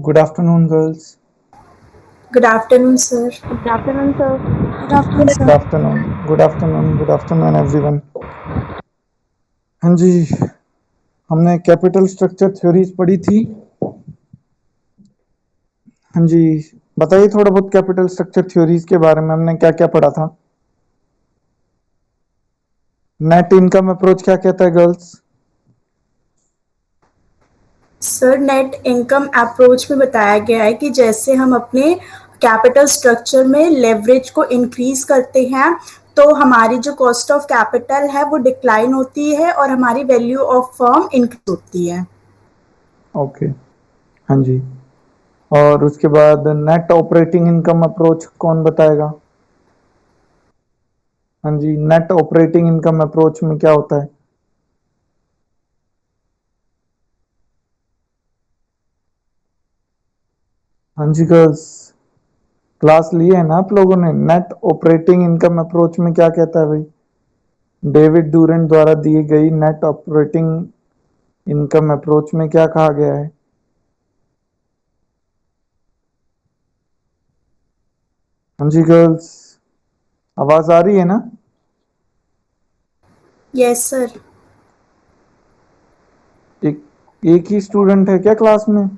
Good afternoon, girls. Good afternoon, sir. Good afternoon, sir. Good afternoon, Good sir. afternoon. Good afternoon. Good afternoon, everyone. हाँ जी, हमने capital structure theories पढ़ी थी। हाँ जी, बताइए थोड़ा बहुत कैपिटल स्ट्रक्चर थ्योरीज के बारे में हमने क्या क्या पढ़ा था। नेट इनकम अप्रोच क्या कहता है girls? Sir net income approach में बताया गया है कि जैसे हम अपने कैपिटल स्ट्रक्चर में लेवरेज को इंक्रीज करते हैं तो हमारी जो कॉस्ट ऑफ कैपिटल है वो डिक्लाइन होती है और हमारी वैल्यू ऑफ फर्म इंक्रीज होती है। ओके, हाँ जी। और उसके बाद नेट ऑपरेटिंग इनकम अप्रोच कौन बताएगा? हाँ जी, नेट ऑपरेटिंग इनकम अप्रोच में क्या होता है? हाँ जी गर्ल्स, क्लास लिए है ना आप लोगों ने? नेट ऑपरेटिंग इनकम अप्रोच में क्या कहता है भाई? डेविड डूरेंट द्वारा दी गई नेट ऑपरेटिंग इनकम अप्रोच में क्या कहा गया है? हाँ जी गर्ल्स, आवाज आ रही है ना? Yes sir. एक एक ही स्टूडेंट है क्या क्लास में?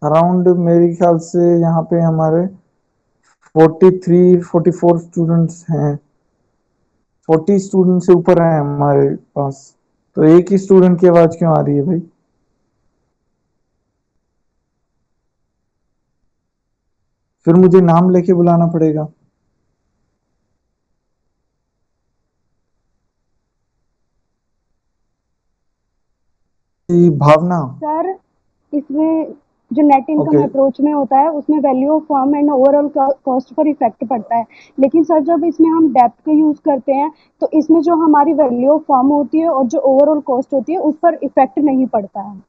अराउंड मेरे ख्याल से यहाँ पे हमारे 43-44 स्टूडेंट्स हैं। 40 स्टूडेंट से ऊपर हैं हमारे पास, तो एक ही स्टूडेंट की आवाज क्यों आ रही है भाई? फिर मुझे नाम लेके बुलाना पड़ेगा। जी, भावना। सर, इसमें जो नेट इनकम ओके, अप्रोच में होता है उसमें value of firm and overall cost per effect पड़ता है। लेकिन सर जब इसमें हम डेप्थ का यूज करते हैं तो इसमें जो हमारी वैल्यू ऑफ फर्म होती है और जो ओवरऑल कॉस्ट होती है उस पर इफेक्ट नहीं पड़ता है।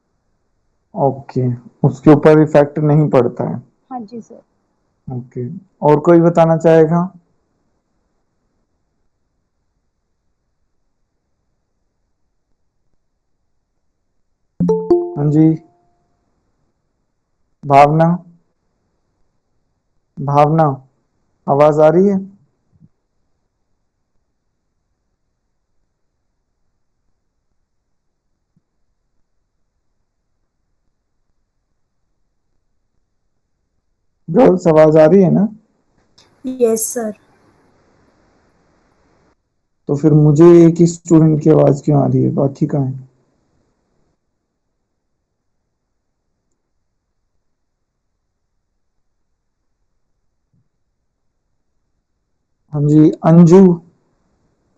ओके, उसके ऊपर इफेक्ट नहीं पड़ता है। हाँ जी सर। ओके, और कोई बताना चाहेगा? हाँ जी, भावना। भावना, आवाज आ रही है? गर्ल्स, आवाज आ रही है ना? Yes sir. तो फिर मुझे एक ही स्टूडेंट की आवाज क्यों आ रही है? बाकी कहाँ है? हाँ जी, अंजू।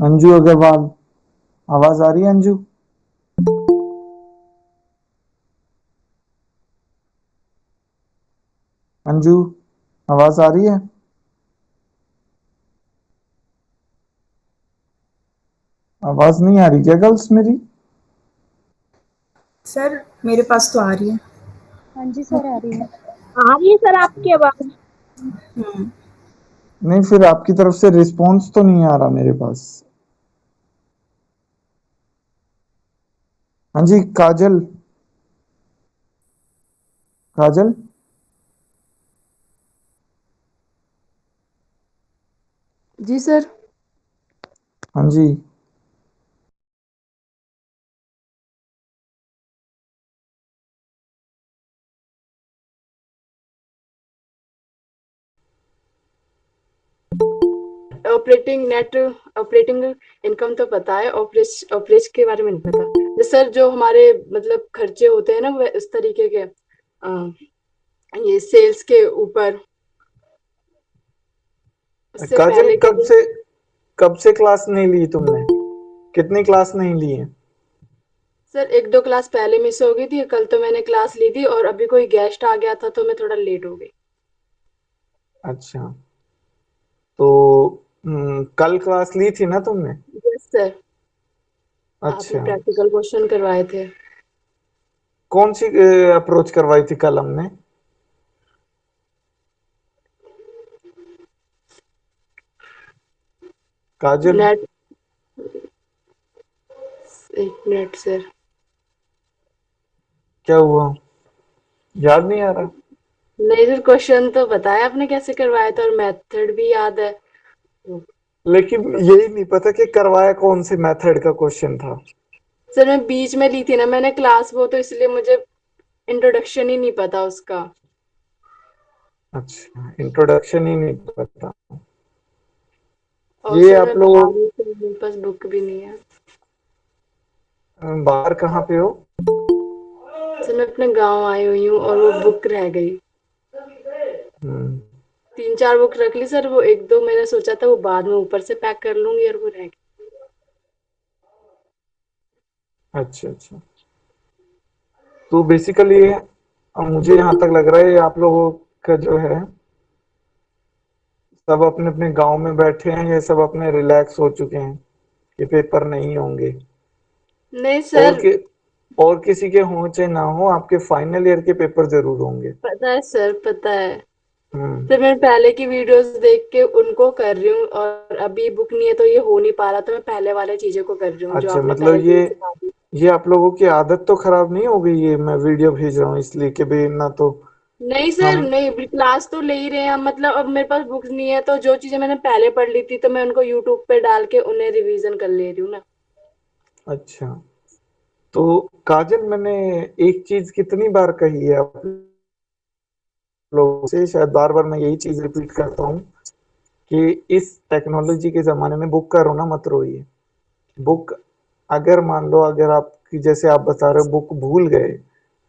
अंजू अग्रवाल, आवाज आ रही है अंजू? अंजू, आवाज आ रही है? आवाज नहीं आ रही क्या गर्ल्स मेरी? सर मेरे पास तो आ रही है। हाँ जी सर, आ रही है। आ रही है सर आपकी आवाज। हम्म। नहीं, फिर आपकी तरफ से रिस्पॉन्स तो नहीं आ रहा मेरे पास। हाँ जी, काजल। काजल, जी सर। हाँ जी। ऑपरेटिंग इनकम तो पता है, ऑपरेज के बारे में नहीं पता। जो सर जो हमारे मतलब खर्चे होते हैं ना वो इस तरीके के ये सेल्स के ऊपर, उससे काजल, पहले के दिन। कब से क्लास नहीं ली तुमने? कितनी क्लास नहीं ली है? सर एक दो क्लास पहले मिस हो गई थी, कल तो मैंने क्लास ली थी और अभी कोई गेस्ट आ गया था तो मैं थोड़ा लेट हो गई। अच्छा, तो कल क्लास ली थी ना तुमने? Yes sir. आपने अच्छा, प्रैक्टिकल क्वेश्चन करवाए थे। कौन सी अप्रोच करवाई थी कल हमने? काजल, नेट, एक मिनट सर। क्या हुआ? याद नहीं आ रहा? नहीं सर, क्वेश्चन तो बताया आपने कैसे करवाया था और मेथड भी याद है। लेकिन यही नहीं पता कि करवाया कौन से मेथड का क्वेश्चन था। सर मैं बीच में ली थी ना मैंने क्लास वो, तो इसलिए मुझे इंट्रोडक्शन ही नहीं पता उसका। अच्छा, इंट्रोडक्शन ही नहीं पता। और ये सर आप मैं लोग बाहर हूँ तो मेरे पास बुक भी नहीं है। बाहर कहाँ पे हो? सर मैं अपने गांव आई हुई हूँ और वो बुक रह गई। हम्म, 3-4 बुक रख ली सर, वो 1-2 मैंने सोचा था वो बाद में ऊपर से पैक कर लूंगी और वो रह गई। अच्छा अच्छा। तो बेसिकली मुझे यहाँ तक लग रहा है आप लोगों का जो है सब अपने अपने गांव में बैठे हैं, ये सब अपने रिलैक्स हो चुके हैं कि पेपर नहीं होंगे। नहीं और सर। के और किसी के हो चाहे ना हो, आपके फाइनल ईयर के पेपर जरूर होंगे। पता है सर, पता है। हम्म। सर मैं पहले की वीडियोस देख के उनको कर रही हूँ और अभी बुक नहीं है तो ये हो नहीं पा रहा, तो मैं पहले वाले चीजों को कर रही हूँ जो अच्छा, आपने मतलब पहले दिन सिखा दी। ये आप लोगों की आदत तो खराब नहीं हो गई? ये मैं वीडियो भेज रहा हूँ इसलिए कि भाई ना तो नहीं सर, हम। नहीं क्लास तो ले ही रहे हैं हम, मतलब अब मेरे पास बुक्स नहीं है तो जो चीजें मैंने पहले पढ़ ली थी तो मैं उनको यूट्यूब पे डाल के उन्हें रिवीजन कर ले रही हूँ ना। अच्छा, तो काजल, मैंने एक चीज कितनी बार कही है आप लोगों से, शायद बार बार मैं यही चीज रिपीट करता हूँ कि इस टेक्नोलॉजी के जमाने में बुक का रोना मत रोइए। बुक, अगर मान लो अगर आप जैसे आप बता रहे हो बुक भूल गए,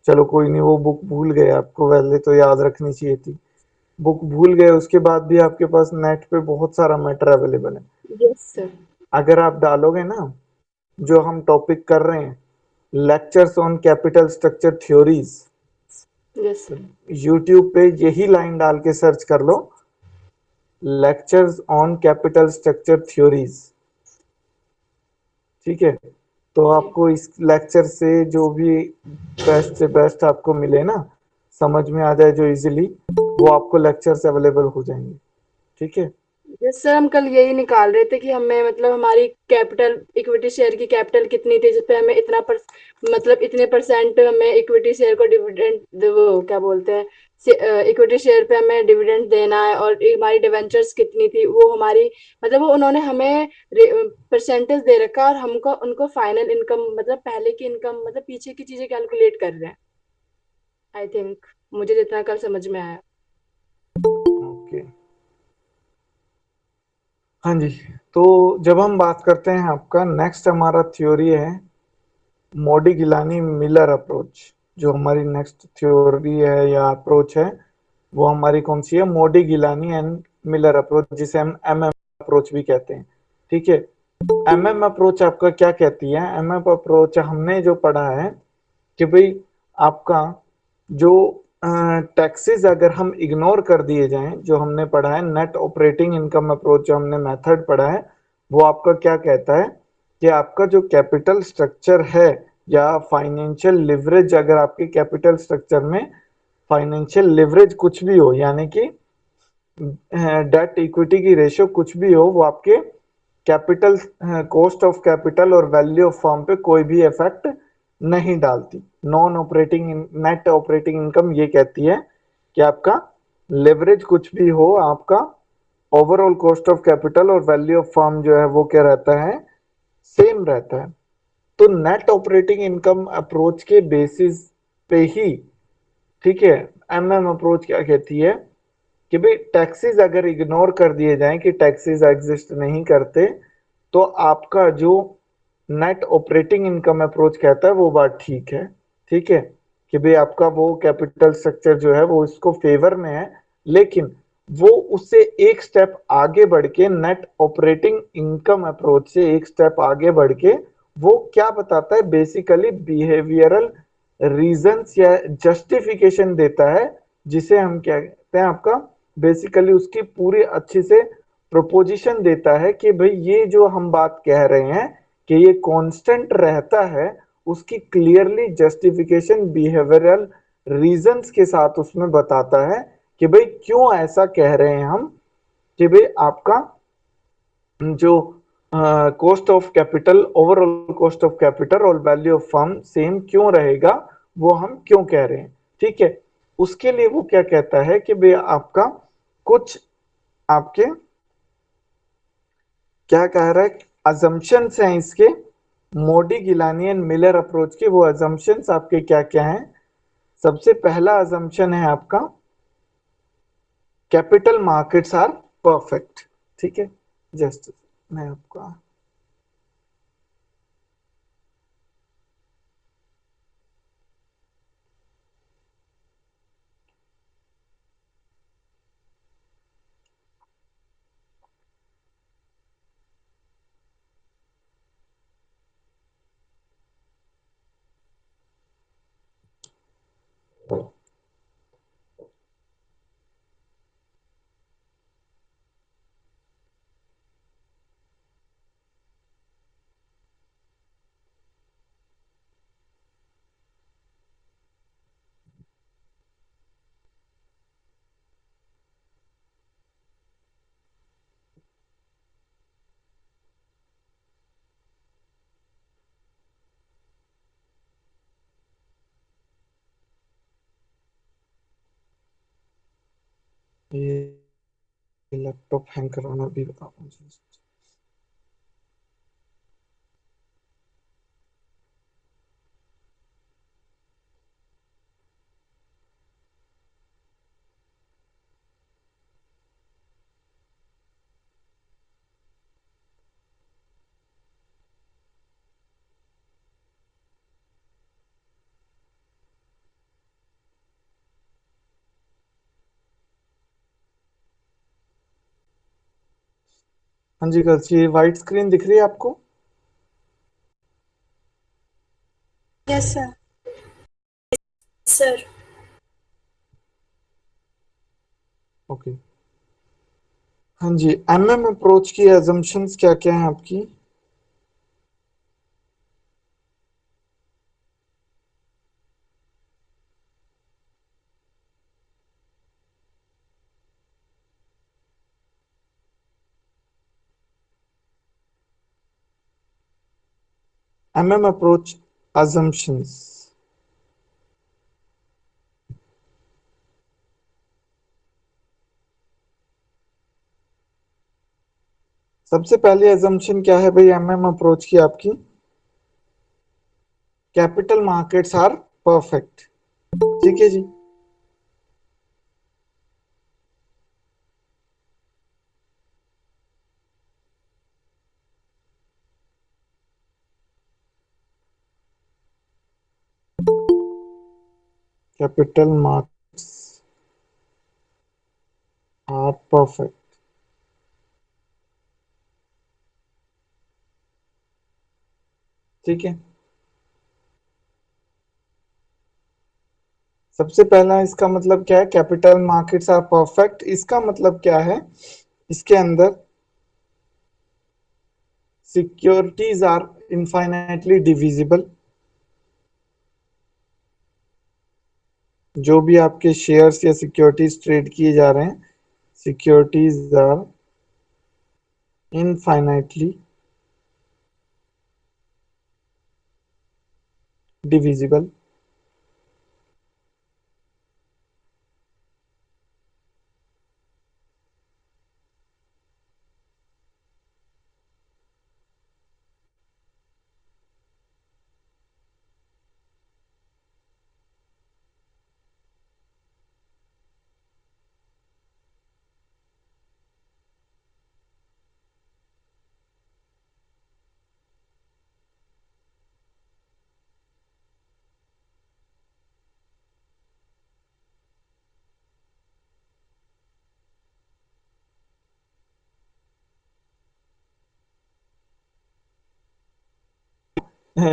चलो कोई नहीं, वो बुक भूल गए, आपको पहले तो याद रखनी चाहिए थी। बुक भूल गए, उसके बाद भी आपके पास नेट पे बहुत सारा मैटर अवेलेबल है। Yes sir. अगर आप डालोगे ना, जो हम टॉपिक कर रहे हैं, lectures on capital structure theories, yes sir. YouTube पे यही लाइन डाल के सर्च कर लो, lectures on capital structure theories, ठीक है? तो जी। आपको इस लेक्चर से जो भी बेस्ट से बेस्ट आपको मिले ना, समझ में आ जाए जो इजीली, वो आपको लेक्चर से अवेलेबल हो जाएंगे, ठीक है? यस सर, हम कल यही निकाल रहे थे कि हमें मतलब हमारी कैपिटल इक्विटी शेयर की कैपिटल कितनी थी जिसपे हमें मतलब इतने परसेंट हमें इक्विटी शेयर को डिविडेंड, वो क्या बोलते हैं, इक्विटी शेयर पे हमें डिविडेंड देना है, और हमारी डिवेंचर्स कितनी थी वो हमारी, मतलब वो उन्होंने हमें परसेंटेज दे रखा और हमको उनको फाइनल इनकम मतलब पहले की इनकम मतलब पीछे की चीजें कैलकुलेट कर रहे हैं। आई थिंक मुझे जितना कल समझ में आया। ओके। हाँ जी। तो जब हम बात करते हैं, आपका नेक्स्ट हमारा थ्योरी है मोडी गिलानी मिलर अप्रोच। जो हमारी नेक्स्ट थ्योरी है या अप्रोच है, वो हमारी कौन सी है? मोडी गिलानी एंड मिलर अप्रोच, जिसे हम एमएम अप्रोच भी कहते हैं, ठीक है? एमएम अप्रोच आपका क्या कहती है? एमएम अप्रोच हमने जो पढ़ा है कि भाई आपका जो टैक्सेस अगर हम इग्नोर कर दिए जाएं, जो हमने पढ़ा है नेट ऑपरेटिंग इनकम अप्रोच, जो हमने मेथड पढ़ा है, वो आपका क्या कहता है कि आपका जो कैपिटल स्ट्रक्चर है या फाइनेंशियल लिवरेज, अगर आपके कैपिटल स्ट्रक्चर में फाइनेंशियल लिवरेज कुछ भी हो, यानी कि डेट इक्विटी की रेशियो कुछ भी हो, वो आपके कैपिटल कॉस्ट ऑफ कैपिटल और वैल्यू ऑफ फर्म पे कोई भी इफेक्ट नहीं डालती। Non operating net operating income ये कहती है कि आपका लेवरेज कुछ भी हो, आपका ओवरऑल कॉस्ट ऑफ कैपिटल और वैल्यू ऑफ फर्म जो है वो क्या रहता है? सेम रहता है। तो नेट ऑपरेटिंग इनकम अप्रोच के बेसिस पे ही, ठीक है, एमएम अप्रोच क्या कहती है कि भाई टैक्सेस अगर इग्नोर कर दिए जाएं कि टैक्सेस एग्जिस्ट नहीं करते, तो आपका जो नेट ऑपरेटिंग इनकम अप्रोच कहता है वो बात ठीक है, ठीक है, कि भाई आपका वो कैपिटल स्ट्रक्चर जो है वो इसको फेवर में है। लेकिन वो उससे एक स्टेप आगे बढ़ के, नेट ऑपरेटिंग इनकम अप्रोच से एक स्टेप आगे बढ़ के, वो क्या बताता है? बेसिकली बिहेवियरल रीजंस या जस्टिफिकेशन देता है, जिसे हम क्या कहते हैं? आपका बेसिकली उसकी पूरी अच्छी से प्रोपोजिशन देता है कि भाई ये जो हम बात कह रहे हैं कि ये कांस्टेंट रहता है, उसकी क्लियरली जस्टिफिकेशन बिहेवियरल रीजंस के साथ उसमें बताता है कि भाई क्यों ऐसा कह रहे हैं हम कि भाई आपका जो cost of capital, overall cost of capital और वैल्यू ऑफ फर्म सेम क्यों रहेगा, वो हम क्यों कह रहे हैं, ठीक है? उसके लिए वो क्या कहता है कि भाई आपका कुछ आपके क्या कह रहा है, अजम्पशंस हैं इसके, मोडी गिलानी एंड मिलर अप्रोच के। वो अजम्पशंस आपके क्या क्या हैं? सबसे पहला अजम्पशन है आपका कैपिटल मार्केट्स आर परफेक्ट। ठीक है, जस्ट मैं आपका ये लैपटॉप हैंग करवाना भी बताओ मुझे। हाँ जी गर्ल्स, ये व्हाइट स्क्रीन दिख रही है आपको? Yes sir. Sir okay. हाँ जी, एमएम अप्रोच की assumptions क्या क्या हैं आपकी? MM approach assumptions। सबसे पहली assumption क्या है भाई एमएम अप्रोच की आपकी? Capital markets are perfect. ठीक है जी। Capital markets are perfect. ठीक है, सबसे पहला इसका मतलब क्या है? कैपिटल मार्केट्स आर परफेक्ट, इसका मतलब क्या है? इसके अंदर सिक्योरिटीज आर इनफाइनाइटली डिविजिबल। जो भी आपके शेयर्स या सिक्योरिटीज ट्रेड किए जा रहे हैं, securities are infinitely divisible.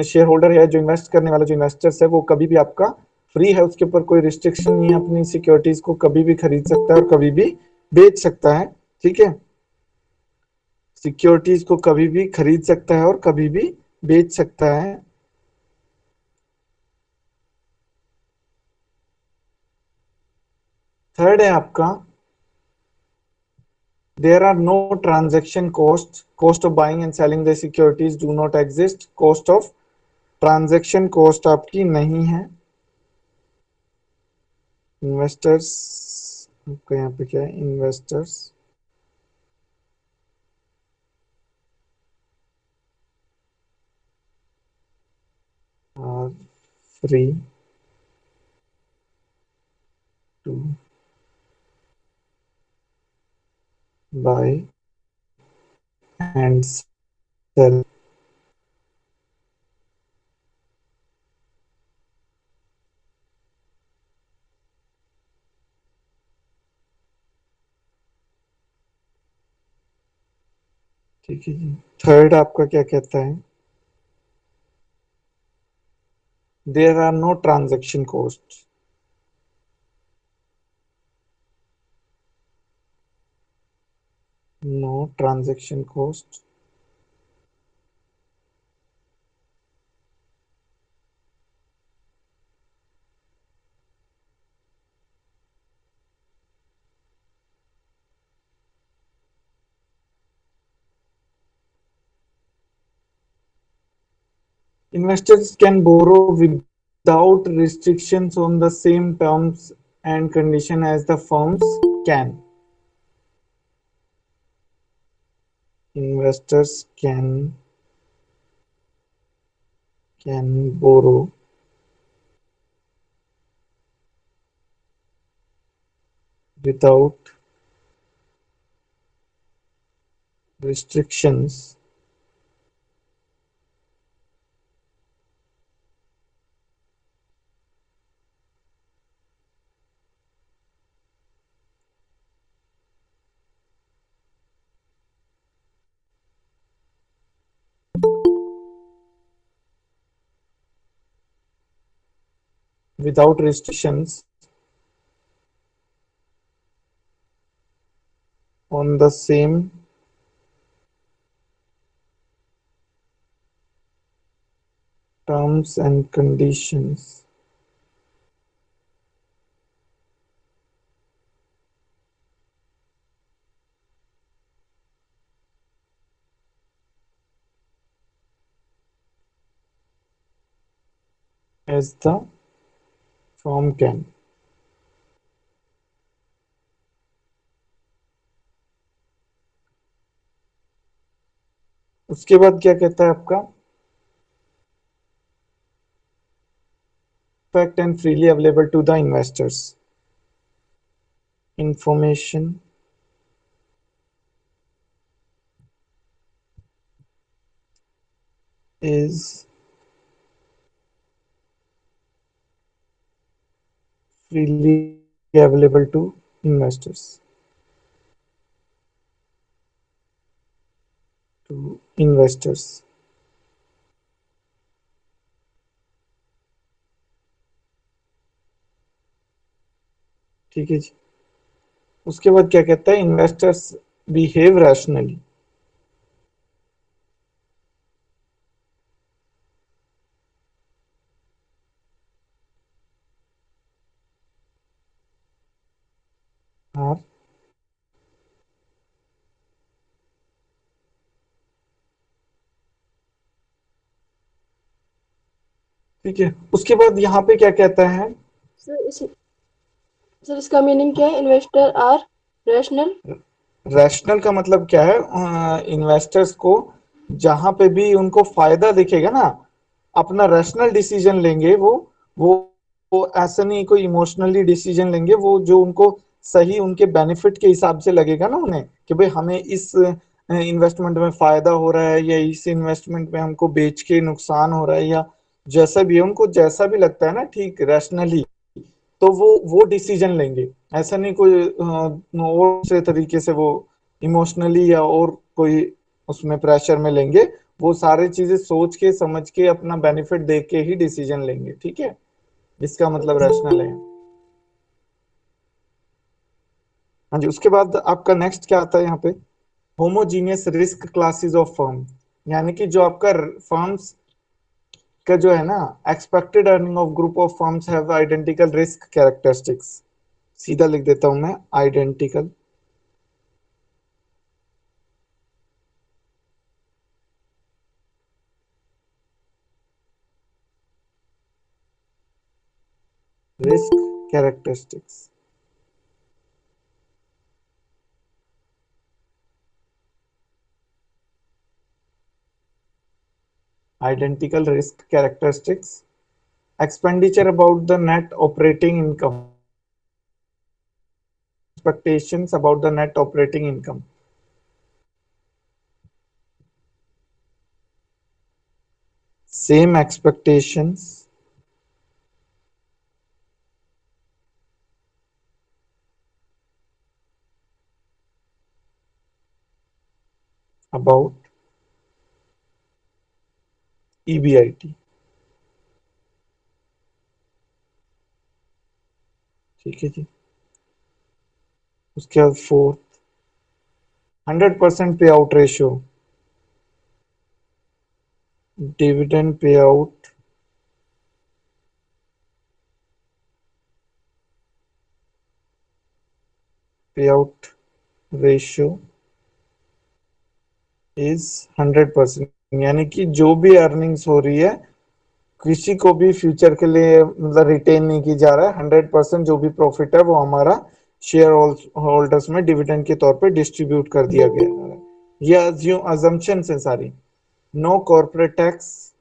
Share holder है, जो इन्वेस्ट करने वाला जो इन्वेस्टर्स है, वो कभी भी आपका फ्री है, उसके ऊपर कोई रिस्ट्रिक्शन नहीं है, अपनी सिक्योरिटीज को कभी भी खरीद सकता है और कभी भी बेच सकता है। ठीक है, सिक्योरिटीज को कभी भी खरीद सकता है और कभी भी बेच सकता है। थर्ड है आपका there are no transaction costs, cost of buying and selling the securities do not exist, cost of transaction cost आपकी नहीं है। इन्वेस्टर्स आपका यहाँ पे क्या है, investors are free to buy and sell. ठीक है जी। थर्ड आपका क्या कहता है, there are no transaction cost. No transaction cost investors can borrow without restrictions on the same terms and condition as the firms can। investors can borrow without restrictions without restrictions on the same terms and conditions as the firm can। उसके बाद क्या कहता है आपका, fact and freely available to the investors। Information is freely available to investors। to investors। ठीक है जी। उसके बाद क्या कहता है, इन्वेस्टर्स बिहेव रैशनली। हाँ ठीक है। उसके बाद यहाँ पे क्या कहता है, सर इस सर इसका मीनिंग क्या है, इन्वेस्टर आर रैशनल। रैशनल का मतलब क्या है, इन्वेस्टर्स को जहां पे भी उनको फायदा दिखेगा ना, अपना रैशनल डिसीजन लेंगे। वो वो ऐसा नहीं कोई इमोशनली डिसीजन लेंगे, वो जो उनको सही उनके बेनिफिट के हिसाब से लगेगा ना उन्हें, कि भाई हमें इस इन्वेस्टमेंट में फायदा हो रहा है या इस इन्वेस्टमेंट में हमको बेच के नुकसान हो रहा है, या जैसा भी है उनको जैसा भी लगता है ना ठीक रैशनली, तो वो डिसीजन लेंगे। ऐसा नहीं कोई और से तरीके से वो इमोशनली या और कोई उसमें प्रेशर में लेंगे। वो सारी चीजें सोच के समझ के अपना बेनिफिट देख के ही डिसीजन लेंगे। ठीक है, इसका मतलब रैशनल है। हाँ जी। उसके बाद आपका नेक्स्ट क्या आता है यहाँ पे, homogeneous risk classes of firm. यानी कि जो आपका फर्म्स का जो है ना, expected earning of group of firms have identical risk characteristics. सीधा लिख देता हूं मैं, identical risk characteristics. Identical risk characteristics. Expenditure about the net operating income. Expectations about the net operating income. Same expectations about EBIT. ठीक है जी। उसके बाद 4th 100% पे out ratio, dividend pay out ratio is 100%, यानी कि जो भी अर्निंग्स हो रही है किसी को भी फ्यूचर के लिए मतलब रिटेन नहीं की जा रहा है, 100% जो भी प्रॉफिट है वो हमारा शेयर होल्डर्स में डिविडेंड के तौर पे डिस्ट्रीब्यूट कर दिया गया है। ये अजम्पशंस है सारी। No corporate tax,